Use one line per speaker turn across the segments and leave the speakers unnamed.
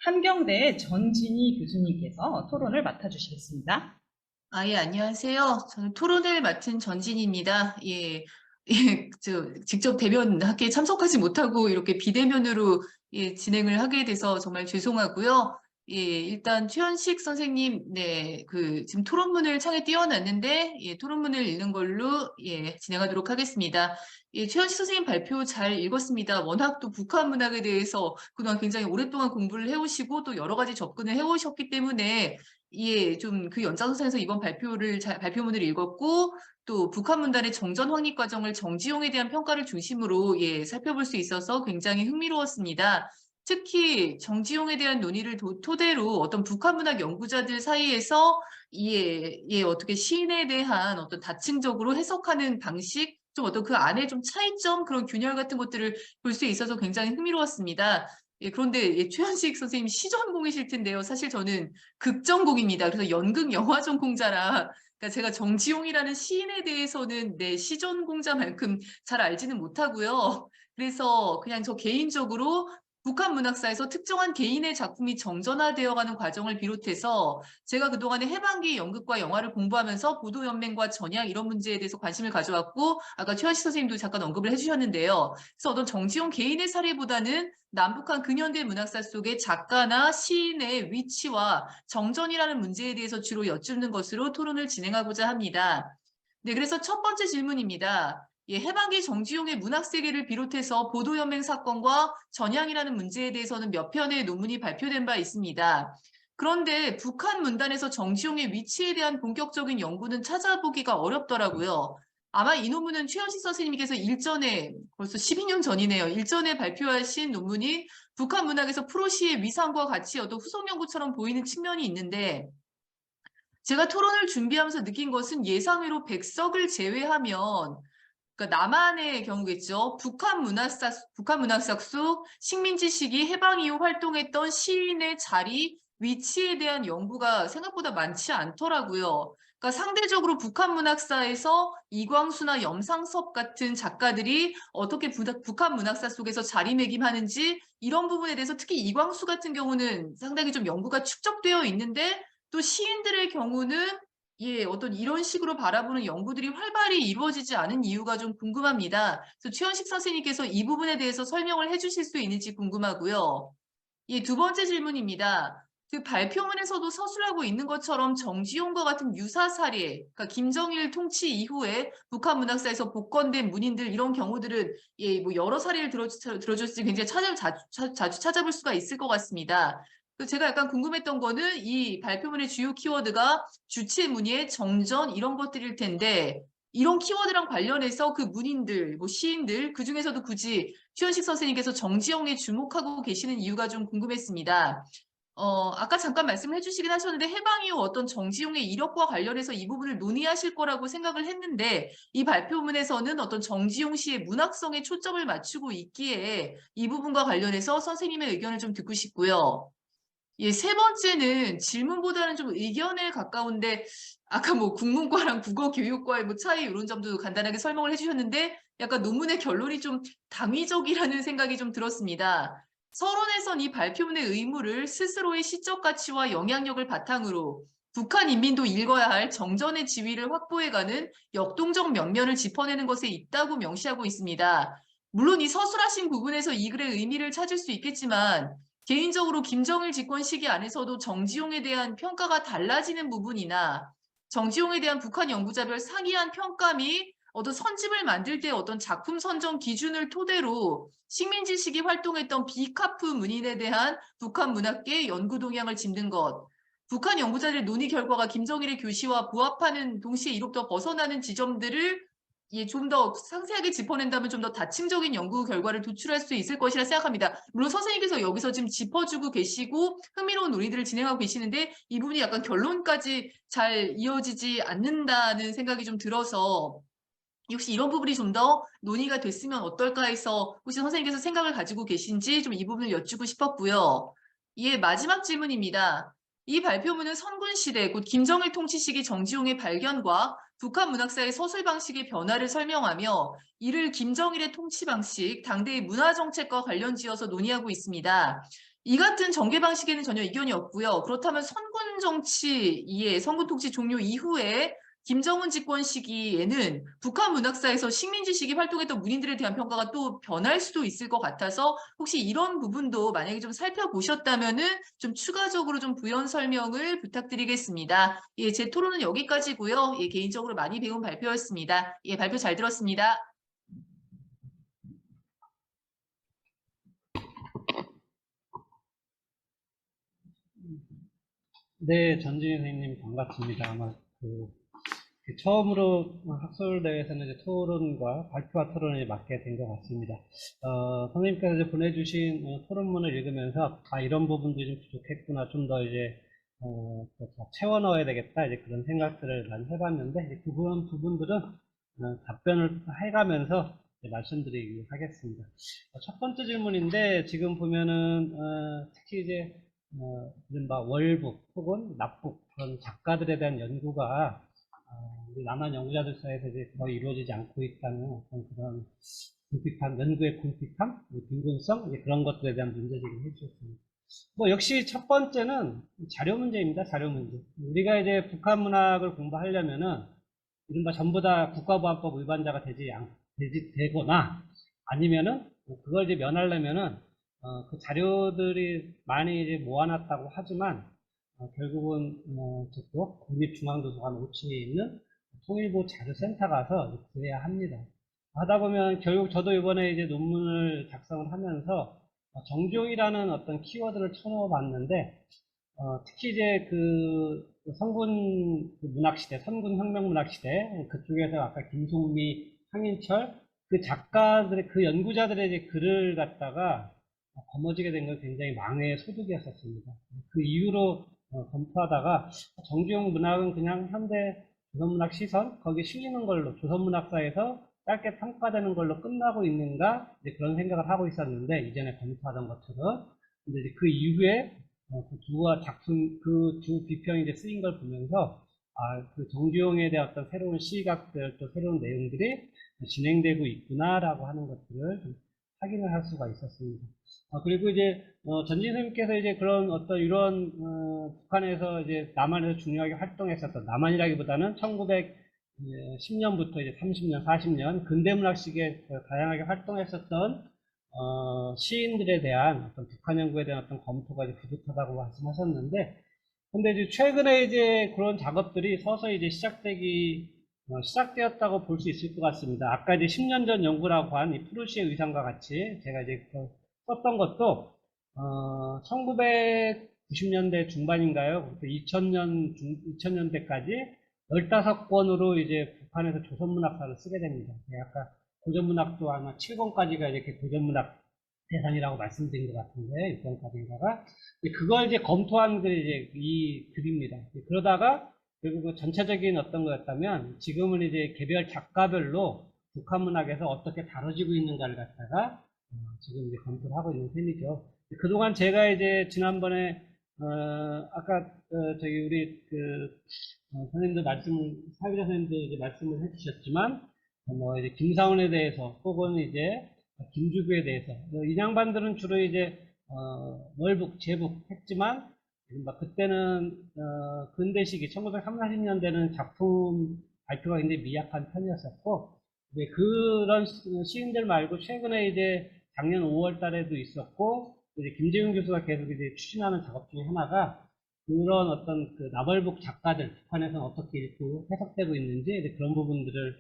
한경대 전진희 교수님께서 토론을 맡아주시겠습니다.
예, 안녕하세요. 저는 토론을 맡은 전진입니다. 예, 예, 직접 대면 학회에 참석하지 못하고 이렇게 비대면으로 진행을 하게 돼서 정말 죄송하고요. 예, 일단 최현식 선생님, 네, 지금 토론문을 창에 띄워놨는데, 토론문을 읽는 걸로, 진행하도록 하겠습니다. 최현식 선생님 발표 잘 읽었습니다. 워낙 또 북한 문학에 대해서 그동안 굉장히 오랫동안 공부를 해오시고 또 여러 가지 접근을 해오셨기 때문에 좀 그 연장선상에서 이번 발표문을 읽었고, 또 북한 문단의 정전 확립 과정을 정지용에 대한 평가를 중심으로 살펴볼 수 있어서 굉장히 흥미로웠습니다. 특히 정지용에 대한 논의를 토대로 어떤 북한 문학 연구자들 사이에서 어떻게 시인에 대한 어떤 다층적으로 해석하는 방식, 좀 어떤 그 안에 좀 차이점, 그런 균열 같은 것들을 볼 수 있어서 굉장히 흥미로웠습니다. 그런데 최현식 선생님이 시전공이실 텐데요. 사실 저는 극전공입니다. 그래서 연극 영화 전공자라, 그러니까 제가 정지용이라는 시인에 대해서는 시전공자만큼 잘 알지는 못하고요. 그래서 그냥 저 개인적으로 북한 문학사에서 특정한 개인의 작품이 정전화되어가는 과정을 비롯해서 제가 그동안에 해방기 연극과 영화를 공부하면서 보도연맹과 전향 이런 문제에 대해서 관심을 가져왔고, 아까 최현식 선생님도 잠깐 언급을 해주셨는데요. 그래서 어떤 정지용 개인의 사례보다는 남북한 근현대 문학사 속의 작가나 시인의 위치와 정전이라는 문제에 대해서 주로 여쭙는 것으로 토론을 진행하고자 합니다. 네, 그래서 첫 번째 질문입니다. 해방기 정지용의 문학세계를 비롯해서 보도연맹 사건과 전향이라는 문제에 대해서는 몇 편의 논문이 발표된 바 있습니다. 그런데 북한 문단에서 정지용의 위치에 대한 본격적인 연구는 찾아보기가 어렵더라고요. 아마 이 논문은 최현식 선생님께서 일전에, 벌써 12년 전이네요. 일전에 발표하신 논문이 북한 문학에서 프로시의 위상과 같이 어떤 후속 연구처럼 보이는 측면이 있는데, 제가 토론을 준비하면서 느낀 것은 예상외로 백석을 제외하면, 그러니까 남한의 경우겠죠. 북한 문학사 속 식민지 시기 해방 이후 활동했던 시인의 자리, 위치에 대한 연구가 생각보다 많지 않더라고요. 그러니까 상대적으로 북한 문학사에서 이광수나 염상섭 같은 작가들이 어떻게 북한 문학사 속에서 자리매김하는지 이런 부분에 대해서 특히 이광수 같은 경우는 상당히 좀 연구가 축적되어 있는데, 또 시인들의 경우는 어떤 이런 식으로 바라보는 연구들이 활발히 이루어지지 않은 이유가 좀 궁금합니다. 그래서 최현식 선생님께서 이 부분에 대해서 설명을 해주실 수 있는지 궁금하고요. 두 번째 질문입니다. 그 발표문에서도 서술하고 있는 것처럼 정지용과 같은 유사 사례, 그러니까 김정일 통치 이후에 북한 문학사에서 복권된 문인들 이런 경우들은 뭐 여러 사례를 들어줬을 때 굉장히 자주 찾아볼 수가 있을 것 같습니다. 제가 약간 궁금했던 거는 이 발표문의 주요 키워드가 주체 문예, 정전 이런 것들일 텐데, 이런 키워드랑 관련해서 그 문인들, 뭐 시인들, 그 중에서도 굳이 최현식 선생님께서 정지용에 주목하고 계시는 이유가 좀 궁금했습니다. 아까 잠깐 말씀을 해주시긴 하셨는데, 해방 이후 어떤 정지용의 이력과 관련해서 이 부분을 논의하실 거라고 생각을 했는데, 이 발표문에서는 어떤 정지용 씨의 문학성에 초점을 맞추고 있기에 이 부분과 관련해서 선생님의 의견을 좀 듣고 싶고요. 세 번째는 질문보다는 좀 의견에 가까운데, 아까 뭐 국문과랑 국어교육과의 뭐 차이 이런 점도 간단하게 설명을 해주셨는데, 약간 논문의 결론이 좀 당위적이라는 생각이 좀 들었습니다. 서론에선 이 발표문의 의무를 스스로의 시적 가치와 영향력을 바탕으로 북한 인민도 읽어야 할 정전의 지위를 확보해가는 역동적 면면을 짚어내는 것에 있다고 명시하고 있습니다. 물론 이 서술하신 부분에서 이 글의 의미를 찾을 수 있겠지만, 개인적으로 김정일 집권 시기 안에서도 정지용에 대한 평가가 달라지는 부분이나 정지용에 대한 북한 연구자별 상이한 평가 및 어떤 선집을 만들 때 어떤 작품 선정 기준을 토대로 식민지 시기 활동했던 비카프 문인에 대한 북한 문학계 연구 동향을 짚는 것, 북한 연구자들의 논의 결과가 김정일의 교시와 부합하는 동시에 이로부터 벗어나는 지점들을 좀 더 상세하게 짚어낸다면 좀 더 다층적인 연구 결과를 도출할 수 있을 것이라 생각합니다. 물론 선생님께서 여기서 지금 짚어주고 계시고 흥미로운 논의들을 진행하고 계시는데, 이 부분이 약간 결론까지 잘 이어지지 않는다는 생각이 좀 들어서, 혹시 이런 부분이 좀 더 논의가 됐으면 어떨까 해서 혹시 선생님께서 생각을 가지고 계신지 좀 이 부분을 여쭙고 싶었고요. 마지막 질문입니다. 이 발표문은 선군시대, 곧 김정일 통치 시기 정지용의 발견과 북한 문학사의 서술 방식의 변화를 설명하며, 이를 김정일의 통치 방식, 당대의 문화 정책과 관련 지어서 논의하고 있습니다. 이 같은 전개 방식에는 전혀 이견이 없고요. 그렇다면 선군 정치, 선군 통치 종료 이후에 김정은 집권 시기에는 북한 문학사에서 식민지시기 활동했던 문인들에 대한 평가가 또 변할 수도 있을 것 같아서 혹시 이런 부분도 만약에 좀 살펴보셨다면은 좀 추가적으로 좀 부연 설명을 부탁드리겠습니다. 예, 제 토론은 여기까지고요. 예, 개인적으로 많이 배운 발표였습니다. 예, 발표 잘 들었습니다.
네, 전진희 선생님 반갑습니다. 아마 처음으로 학술대회에서는 이제 토론과 발표와 토론을 맡게 된 것 같습니다. 선생님께서 이제 보내주신 토론문을 읽으면서 이런 부분들이 좀 부족했구나, 좀 더 이제 더 채워 넣어야 되겠다, 이제 그런 생각들을 많이 해봤는데, 이제 그런 부분들은 답변을 해가면서 이제 말씀드리기 하겠습니다. 첫 번째 질문인데, 지금 보면은 특히 이제 이른바 월북 혹은 납북 그런 작가들에 대한 연구가 우리 남한 연구자들 사이에서 이제 거의 이루어지지 않고 있다는 어떤 그런 궁핍함, 연구의 궁핍함, 빈곤성, 이제 그런 것들에 대한 문제제기를 해주셨습니다. 뭐 역시 첫 번째는 자료 문제입니다. 자료 문제. 우리가 이제 북한 문학을 공부하려면은 이른바 전부 다 국가보안법 위반자가 되거나 아니면은 그걸 이제 면하려면은 그 자료들이 많이 이제 모아놨다고 하지만 결국은 저쪽 국립중앙도서관 5층에 있는 통일부 자료센터 가서 구해야 합니다. 하다 보면 결국 저도 이번에 이제 논문을 작성을 하면서 정종이라는 어떤 키워드를 쳐넣어 봤는데 특히 이제 그 선군 문학 시대, 선군 혁명 문학 시대 그쪽에서 아까 김송미, 황인철 그 작가들의 그 연구자들의 이제 글을 갖다가 거머쥐게 된 건 굉장히 망해의 소득이었었습니다. 그 이후로 검토하다가 정주영 문학은 그냥 현대 조선문학 시선 거기에 실리는 걸로 조선문학사에서 짧게 평가되는 걸로 끝나고 있는가 이제 그런 생각을 하고 있었는데 이전에 검토하던 것처럼 근데 이제 그 이후에 그 두 작품 그 두 비평이 이제 쓰인 걸 보면서 그 정주영에 대한 어떤 새로운 시각들 또 새로운 내용들이 진행되고 있구나라고 하는 것들을 좀 확인을 할 수가 있었습니다. 그리고 이제 전진 선생님께서 이제 그런 어떤 이런 북한에서 이제 남한에서 중요하게 활동했었던 남한이라기보다는 1910년부터 이제 30년, 40년 근대문학식에 다양하게 활동했었던 시인들에 대한 어떤 북한 연구에 대한 어떤 검토가 이제 부족하다고 말씀하셨는데, 근데 이제 최근에 이제 그런 작업들이 서서히 이제 시작되었다고 볼 수 있을 것 같습니다. 아까 이제 10년 전 연구라고 한 이 프루시의 의상과 같이 제가 이제 썼던 것도 1990년대 중반인가요? 2000년대까지 15권으로 이제 북한에서 조선문학사를 쓰게 됩니다. 아까 고전문학도 아마 7권까지가 이렇게 고전문학 대상이라고 말씀드린 것 같은데 6권까지인가가 그걸 이제 검토한 게 이제 이 글입니다. 그러다가 결국 그 전체적인 어떤 거였다면 지금은 이제 개별 작가별로 북한 문학에서 어떻게 다뤄지고 있는가를 갖다가 지금 이제 검토를 하고 있는 셈이죠. 그동안 제가 이제 지난번에 아까 저기 우리 선생님들 사회자 선생님들 이제 말씀을 해주셨지만 뭐 이제 김사원에 대해서 혹은 이제 김주규에 대해서 이 양반들은 주로 이제 월북, 제북 했지만 그때는 근대 시기 1930, 40년대는 작품 발표가 굉장히 미약한 편이었었고 그런 시인들 말고 최근에 이제 작년 5월 달에도 있었고 이제 김재윤 교수가 계속 이제 추진하는 작업 중에 하나가 그런 어떤 그 나벌북 작가들 북한에서는 어떻게 읽고 해석되고 있는지 이제 그런 부분들을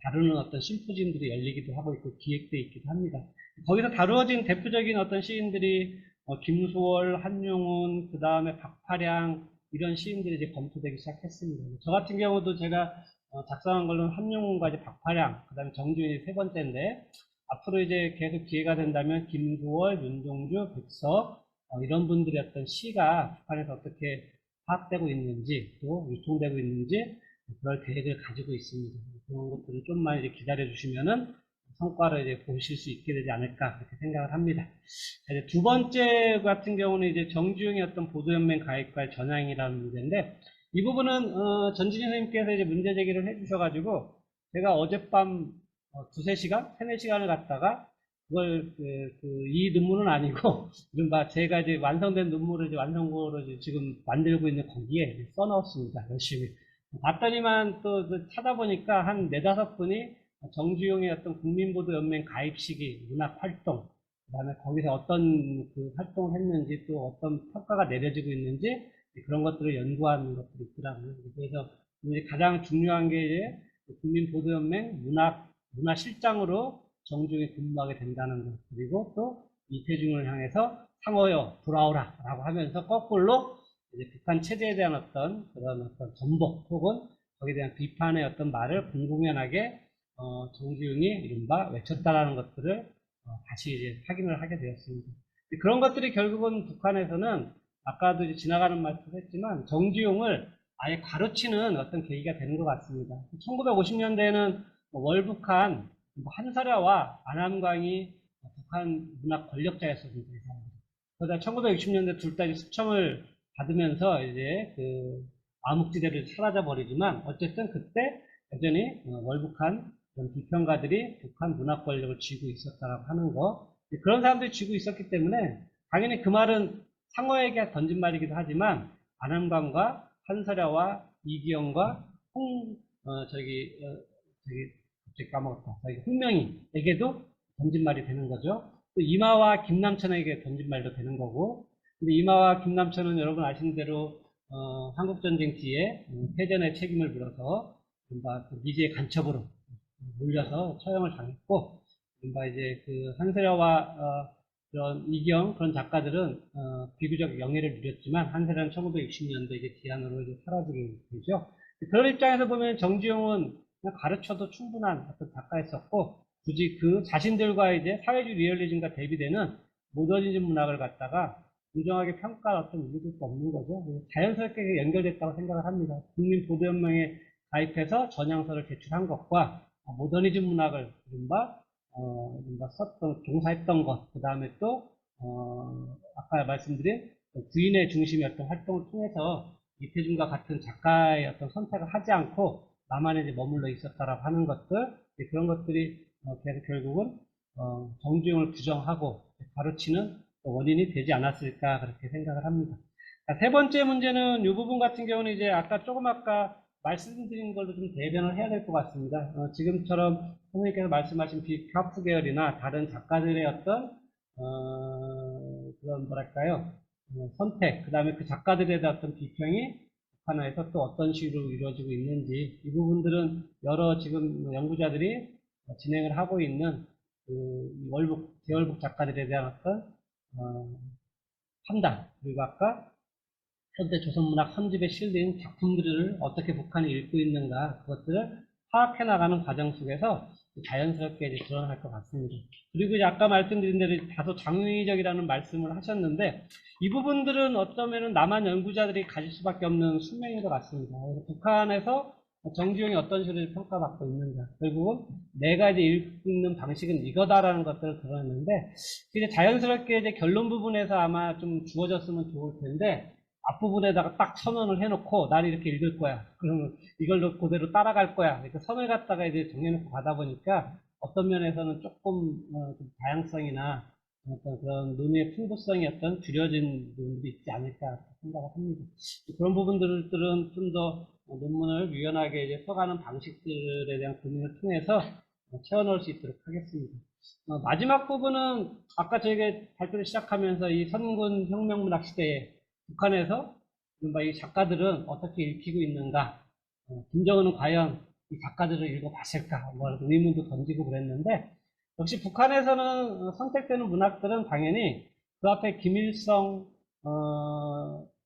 다루는 어떤 심포지움들이 열리기도 하고 있고 기획되어 있기도 합니다. 거기서 다루어진 대표적인 어떤 시인들이 김수월, 한용운, 그 다음에 박파량 이런 시인들이 이제 검토되기 시작했습니다. 저 같은 경우도 제가 작성한 걸로는 한용운과 이제 박파량, 그 다음에 정주인이 세 번째인데 앞으로 이제 계속 기회가 된다면 김수월, 윤동주, 백석 이런 분들의 어떤 시가 북한에서 어떻게 파악되고 있는지 또 유통되고 있는지 그럴 계획을 가지고 있습니다. 그런 것들을 좀만 이제 기다려 주시면은 성과를 이제 보실 수 있게 되지 않을까 그렇게 생각을 합니다. 이제 두 번째 같은 경우는 이제 정주영의 어떤 보도연맹 가입과의 전향이라는 문제인데 이 부분은 전진희 선생님께서 이제 문제 제기를 해주셔가지고 제가 어젯밤 두세 시간, 세네 시간을 갖다가 그걸 이 논문은 아니고 이른바 제가 이제 완성된 논문을 이제 완성본으로 이제 지금 만들고 있는 거기에 이제 써넣었습니다. 열심히 봤더니만 또 찾아보니까 한 네다섯 분이 정주용의 어떤 국민보도연맹 가입 시기, 문학 활동, 그다음에 거기서 어떤 그 활동을 했는지 또 어떤 평가가 내려지고 있는지 그런 것들을 연구하는 것들이 있더라고요. 그래서 이제 가장 중요한 게 이제 국민보도연맹 문화실장으로 정중히 근무하게 된다는 것. 그리고 또 이태중을 향해서 상호여 돌아오라 라고 하면서 거꾸로 이제 북한 체제에 대한 어떤 그런 어떤 전복 혹은 거기에 대한 비판의 어떤 말을 공공연하게 정주영이 이른바 외쳤다라는 것들을 다시 이제 확인을 하게 되었습니다. 그런 것들이 결국은 북한에서는 아까도 이제 지나가는 말씀을 했지만 정주용을 아예 가르치는 어떤 계기가 되는 것 같습니다. 1950년대에는 월북한 한사라와 안함광이 북한 문학 권력자였습니다. 그러다 1960년대 둘 다 숙청을 받으면서 이제 그 암흑지대를 사라져 버리지만 어쨌든 그때 여전히 월북한 그런 비평가들이 북한 문학 권력을 쥐고 있었다라고 하는 거. 그런 사람들이 쥐고 있었기 때문에 당연히 그 말은 상어에게 던진 말이기도 하지만 안함광과 한서려와 이기영과 저기 갑자기 까먹었다. 저기 홍명희에게도 던진 말이 되는 거죠. 또 이마와 김남천에게 던진 말도 되는 거고. 근데 이마와 김남천은 여러분 아시는 대로 한국전쟁 뒤에 패전의 책임을 물어서 미지의 간첩으로 몰려서 처형을 당했고, 이제 그 한세려와 그런 이경 그런 작가들은 비교적 영예를 누렸지만 한세려는 1960년대 이제 뒤안으로 이제 사라지게 되죠. 그런 입장에서 보면 정주영은 그냥 가르쳐도 충분한 어떤 작가였었고, 굳이 그 자신들과 이제 사회주의 리얼리즘과 대비되는 모더니즘 문학을 갖다가 공정하게 평가할 어떤 이유도 없는 거죠. 자연스럽게 연결됐다고 생각을 합니다. 국민보도연맹에 가입해서 전향서를 제출한 것과 모더니즘 문학을 이른바 썼던, 종사했던 것, 그 다음에 또, 아까 말씀드린 부인의 중심이었던 활동을 통해서 이태준과 같은 작가의 어떤 선택을 하지 않고 나만에 이제 머물러 있었다라고 하는 것들, 그런 것들이 계속 결국은 정주영을 부정하고 가르치는 원인이 되지 않았을까 그렇게 생각을 합니다. 자, 세 번째 문제는 이 부분 같은 경우는 이제 아까 말씀드린 걸로 좀 대변을 해야 될 것 같습니다. 지금처럼 선생님께서 말씀하신 비카프 계열이나 다른 작가들의 어떤 그런 뭐랄까요 선택, 그 다음에 그 작가들에 대한 어떤 비평이 북한에서 또 어떤 식으로 이루어지고 있는지 이 부분들은 여러 지금 연구자들이 진행을 하고 있는 그 재월북 작가들에 대한 어떤 판단, 그리고 아까 현대 조선문학 선집에 실린 작품들을 어떻게 북한이 읽고 있는가 그것들을 파악해 나가는 과정 속에서 자연스럽게 이제 드러날 것 같습니다. 그리고 이제 아까 말씀드린 대로 다소 장의적이라는 말씀을 하셨는데 이 부분들은 어쩌면은 남한 연구자들이 가질 수밖에 없는 숙명인 것 같습니다. 그래서 북한에서 정주영이 어떤 식으로 평가받고 있는가, 결국은 내가 이제 읽는 방식은 이거다라는 것들을 드러냈는데 이제 자연스럽게 이제 결론 부분에서 아마 좀 주어졌으면 좋을 텐데 앞부분에다가 딱 선언을 해놓고 난 이렇게 읽을 거야. 그러면 이걸로 그대로 따라갈 거야. 이렇게 선을 갖다가 이제 정해놓고 가다 보니까 어떤 면에서는 조금 좀 다양성이나 어떤 그런 논의의 풍부성이 어떤 줄여진 부분도 있지 않을까 생각을 합니다. 그런 부분들은 좀 더 논문을 유연하게 이제 써가는 방식들에 대한 고민을 통해서 채워넣을 수 있도록 하겠습니다. 마지막 부분은 아까 저희가 발표를 시작하면서 이 선군 혁명문학 시대에 북한에서 이 작가들은 어떻게 읽히고 있는가, 김정은은 과연 이 작가들을 읽어봤을까, 뭐 의문도 던지고 그랬는데 역시 북한에서는 선택되는 문학들은 당연히 그 앞에 김일성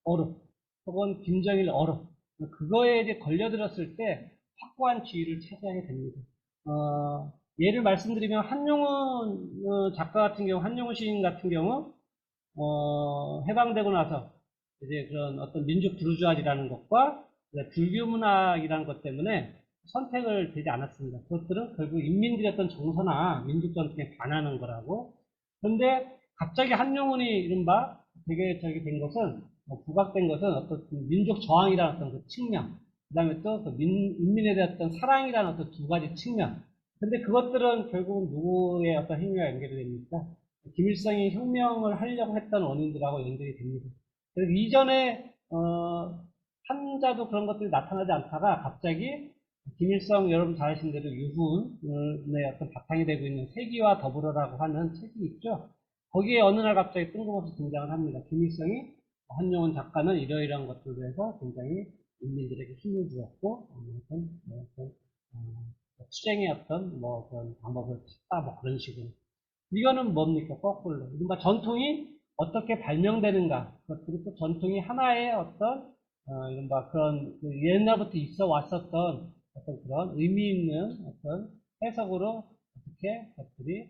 어록 혹은 김정일 어록 그거에 이제 걸려들었을 때 확고한 지위를 차지하게 됩니다. 예를 말씀드리면 한용운 작가 같은 경우, 한용운 시인 같은 경우 해방되고 나서 이제 그런 어떤 민족 부르주아리라는 것과 불교 문학이라는 것 때문에 선택을 되지 않았습니다. 그것들은 결국 인민들의 어떤 정서나 민족 전통에 반하는 거라고. 그런데 갑자기 한용운이 이른바 되게 저기 된 것은 부각된 것은 어떤 민족 저항이라는 어떤 그 측면, 그 다음에 또 인민에 대한 어떤 사랑이라는 어떤 두 가지 측면, 근데 그것들은 결국은 누구의 어떤 행위와 연결이 됩니까? 김일성이 혁명을 하려고 했던 원인들하고 연결이 됩니다. 그래서 이전에 한자도 그런 것들이 나타나지 않다가 갑자기 김일성 여러분 잘 아시는 대로 유훈의 어떤 바탕이 되고 있는 세기와 더불어라고 하는 책이 있죠. 거기에 어느 날 갑자기 뜬금없이 등장을 합니다. 김일성이 한용운 작가는 이러이러한 것들로 해서 굉장히 인민들에게 힘을 주었고 투쟁의 어떤 뭐 그런 방법을 찾다 뭐 그런 식으로. 이거는 뭡니까? 거꾸로. 이른바 전통이 어떻게 발명되는가. 그리고 또 전통이 하나의 어떤 이른바 그런 옛날부터 있어 왔었던 어떤 그런 의미 있는 어떤 해석으로 어떻게 것들이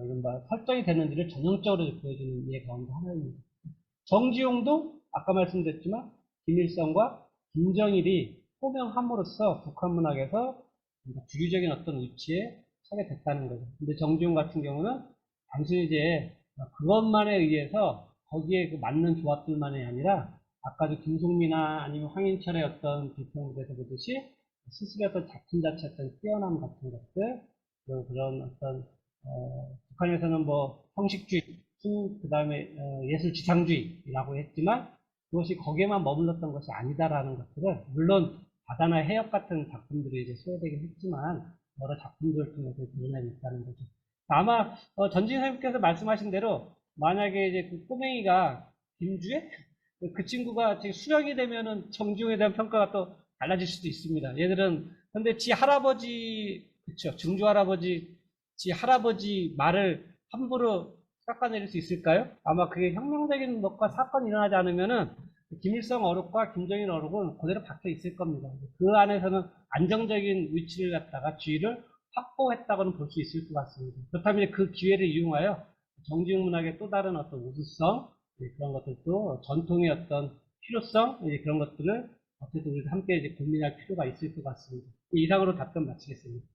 이른바 설정이 되는지를 전형적으로 보여주는 예 가운데 하나입니다. 정지용도 아까 말씀드렸지만 김일성과 김정일이 호명함으로써 북한 문학에서 주류적인 어떤 위치에 서게 됐다는 거죠. 근데 정지용 같은 경우는 단순히 이제 그것만에 의해서 거기에 그 맞는 조합들만이 아니라 아까도 김송미나 아니면 황인철의 어떤 비평에서 보듯이 스스로의 어떤 작품 자체의 어떤 뛰어남 같은 것들 그런 어떤 북한에서는 뭐 형식주의 그 다음에 예술 지상주의라고 했지만 그것이 거기에만 머물렀던 것이 아니다라는 것들을 물론 바다나 해역 같은 작품들이 이제 소외되긴 했지만 여러 작품들을 통해서 드러내고 있다는 거죠. 아마 전진 선생님께서 말씀하신 대로 만약에 이제 그 꼬맹이가 김주혜 그 친구가 지금 수령이 되면은 정지용에 대한 평가가 또 달라질 수도 있습니다. 얘들은 근데 지 할아버지 그쵸 증조 할아버지 지 할아버지 말을 함부로 깎아내릴 수 있을까요? 아마 그게 혁명적인 것과 사건이 일어나지 않으면은 김일성 어록과 김정일 어록은 그대로 박혀 있을 겁니다. 그 안에서는 안정적인 위치를 갖다가 지위를 확보했다고는 볼 수 있을 것 같습니다. 그렇다면 그 기회를 이용하여 정지용 문학의 또 다른 어떤 우수성 그런 것들도 전통의 어떤 필요성 그런 것들을 어쨌든 우리가 함께 이제 고민할 필요가 있을 것 같습니다. 이상으로 답변 마치겠습니다.